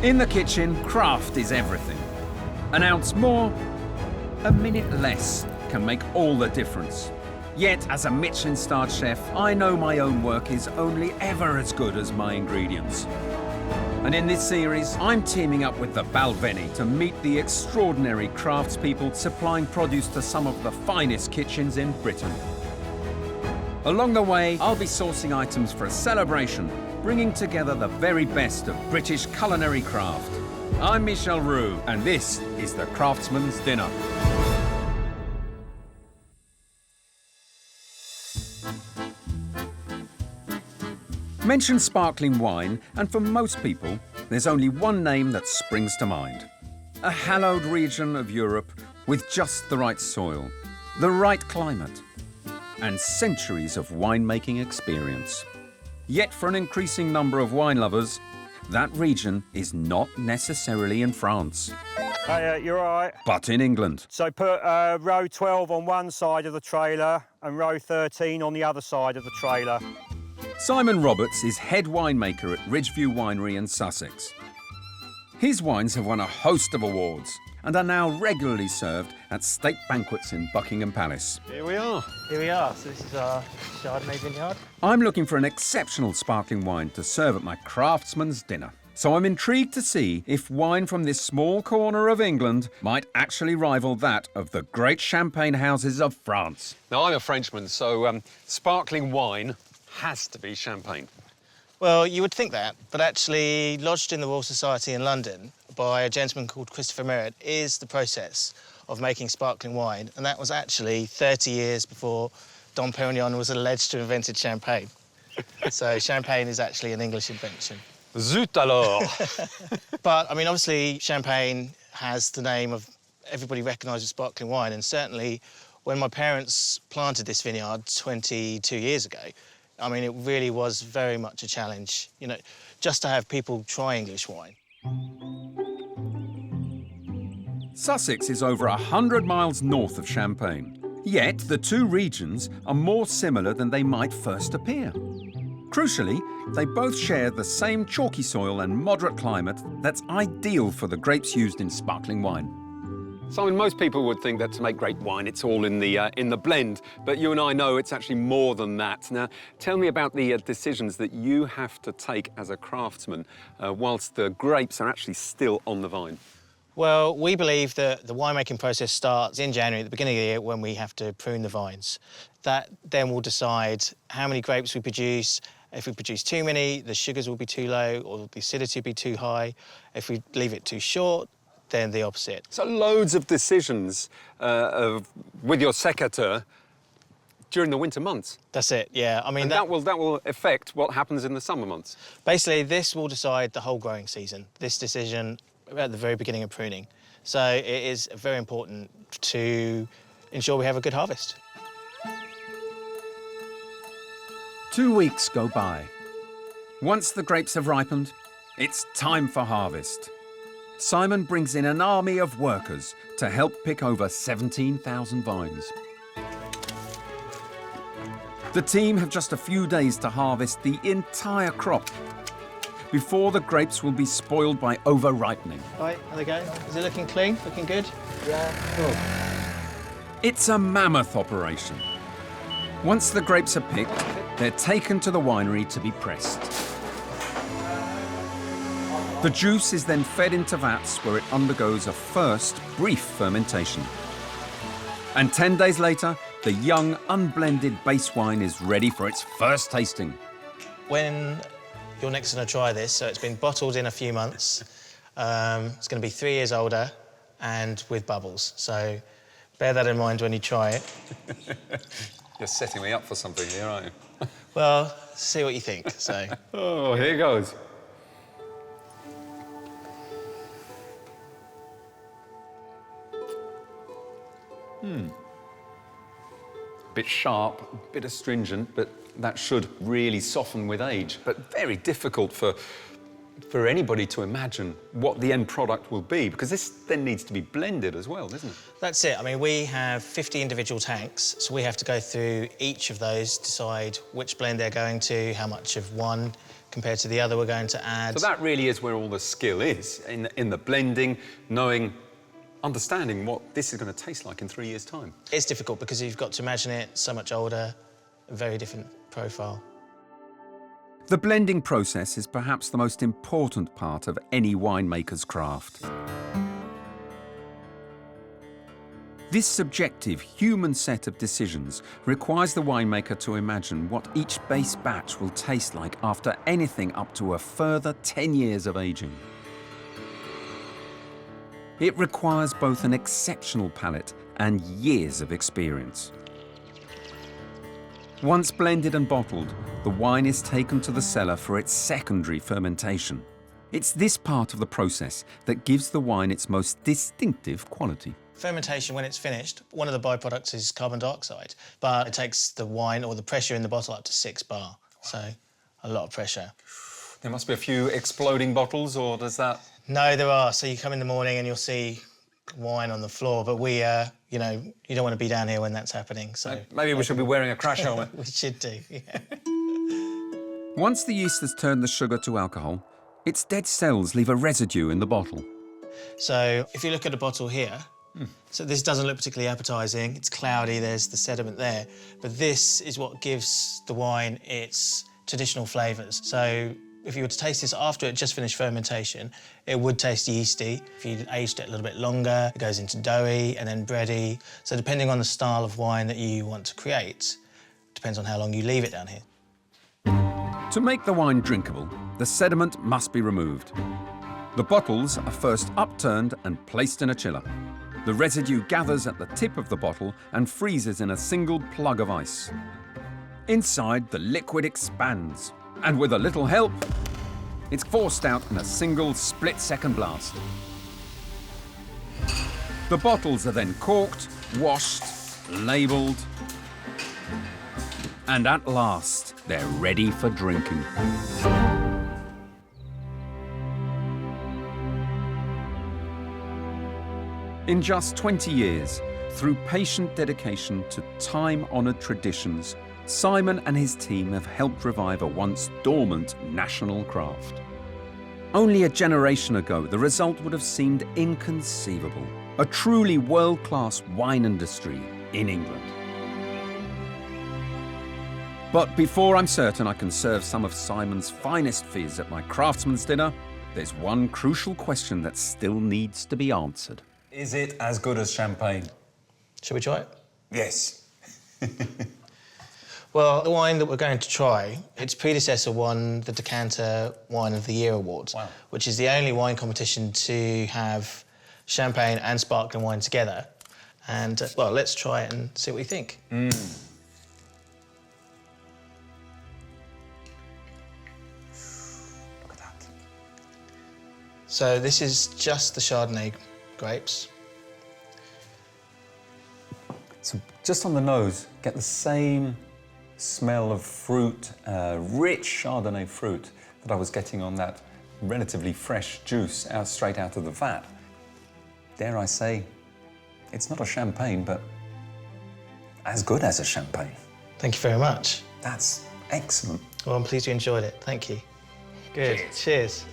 In the kitchen, craft is everything. An ounce more, a minute less can make all the difference. Yet, as a Michelin-starred chef, I know my own work is only ever as good as my ingredients. And in this series, I'm teaming up with the Balvenie to meet the extraordinary craftspeople supplying produce to some of the finest kitchens in Britain. Along the way, I'll be sourcing items for a celebration, bringing together the very best of British culinary craft. I'm Michel Roux, and this is the Craftsman's Dinner. Mention sparkling wine, and for most people, there's only one name that springs to mind. A hallowed region of Europe with just the right soil, the right climate, and centuries of winemaking experience. Yet for an increasing number of wine lovers, that region is not necessarily in France. Hey, you're all right. But in England. So put row 12 on one side of the trailer and row 13 on the other side of the trailer. Simon Roberts is head winemaker at Ridgeview Winery in Sussex. His wines have won a host of awards and are now regularly served at state banquets in Buckingham Palace. Here we are. Here we are. So this is our Chardonnay vineyard. I'm looking for an exceptional sparkling wine to serve at my Craftsman's Dinner. So I'm intrigued to see if wine from this small corner of England might actually rival that of the great champagne houses of France. Now, I'm a Frenchman, so sparkling wine has to be champagne. Well, you would think that, but actually lodged in the Royal Society in London by a gentleman called Christopher Merritt is the process of making sparkling wine, and that was actually 30 years before Dom Perignon was alleged to have invented champagne. So champagne is actually an English invention. Zut alors! But, I mean, obviously, champagne has the name of everybody recognises sparkling wine, and certainly when my parents planted this vineyard 22 years ago, I mean, it really was very much a challenge, you know, just to have people try English wine. Sussex is over 100 miles north of Champagne. Yet the two regions are more similar than they might first appear. Crucially, they both share the same chalky soil and moderate climate that's ideal for the grapes used in sparkling wine. Simon, most people would think that to make great wine, it's all in the blend, but you and I know it's actually more than that. Now, tell me about the decisions that you have to take as a craftsman whilst the grapes are actually still on the vine. Well, we believe that the winemaking process starts in January, at the beginning of the year, when we have to prune the vines. That then will decide how many grapes we produce. If we produce too many, the sugars will be too low or the acidity will be too high. If we leave it too short, then the opposite. So loads of decisions with your sécateur during the winter months. That's it, yeah. I mean, and that will affect what happens in the summer months. Basically, this will decide the whole growing season, this decision at the very beginning of pruning. So it is very important to ensure we have a good harvest. 2 weeks go by. Once the grapes have ripened, it's time for harvest. Simon brings in an army of workers to help pick over 17,000 vines. The team have just a few days to harvest the entire crop before the grapes will be spoiled by over-ripening. Right, there they go. Is it looking clean? Looking good? Yeah, cool. It's a mammoth operation. Once the grapes are picked, they're taken to the winery to be pressed. The juice is then fed into vats where it undergoes a first brief fermentation. And 10 days later, the young, unblended base wine is ready for its first tasting. When you're next going to try this, so it's been bottled in a few months, it's going to be 3 years older and with bubbles. So bear that in mind when you try it. You're setting me up for something here, aren't you? Well, see what you think, so. Oh, here goes. Bit sharp, a bit astringent, but that should really soften with age. But very difficult for for anybody to imagine what the end product will be, because this then needs to be blended as well, doesn't it? That's it. I mean, we have 50 individual tanks, so we have to go through each of those, decide which blend they're going to, how much of one compared to the other we're going to add. So that really is where all the skill is, in the blending, understanding what this is going to taste like in 3 years' time. It's difficult because you've got to imagine it so much older, a very different profile. The blending process is perhaps the most important part of any winemaker's craft. This subjective, human set of decisions requires the winemaker to imagine what each base batch will taste like after anything up to a further 10 years of aging. It requires both an exceptional palate and years of experience. Once blended and bottled, the wine is taken to the cellar for its secondary fermentation. It's this part of the process that gives the wine its most distinctive quality. Fermentation, when it's finished, one of the byproducts is carbon dioxide, but it takes the wine or the pressure in the bottle up to 6 bar, so a lot of pressure. There must be a few exploding bottles, or does that... No, there are. So you come in the morning and you'll see wine on the floor, but we, you know, you don't want to be down here when that's happening, so... Maybe we should be wearing a crash helmet. We should do, yeah. Once the yeast has turned the sugar to alcohol, its dead cells leave a residue in the bottle. So if you look at a bottle here, so this doesn't look particularly appetising. It's cloudy, there's the sediment there, but this is what gives the wine its traditional flavours. So if you were to taste this after it just finished fermentation, it would taste yeasty. If you aged it a little bit longer, it goes into doughy and then bready. So depending on the style of wine that you want to create, depends on how long you leave it down here. To make the wine drinkable, the sediment must be removed. The bottles are first upturned and placed in a chiller. The residue gathers at the tip of the bottle and freezes in a single plug of ice. Inside, the liquid expands, and with a little help, it's forced out in a single split-second blast. The bottles are then corked, washed, labelled, and at last, they're ready for drinking. In just 20 years, through patient dedication to time-honoured traditions, Simon and his team have helped revive a once dormant national craft. Only a generation ago, the result would have seemed inconceivable. A truly world-class wine industry in England. But before I'm certain I can serve some of Simon's finest fizz at my Craftsman's dinner, there's one crucial question that still needs to be answered. Is it as good as champagne? Shall we try it? Yes. Well, the wine that we're going to try, its predecessor won the Decanter Wine of the Year Award, Wow. Which is the only wine competition to have champagne and sparkling wine together. And, well, let's try it and see what we think. Look at that. So this is just the Chardonnay grapes. So just on the nose, get the same smell of fruit, rich Chardonnay fruit that I was getting on that relatively fresh juice straight out of the vat. Dare I say, it's not a champagne, but as good as a champagne. Thank you very much. That's excellent. Well, I'm pleased you enjoyed it. Thank you. Good. Cheers.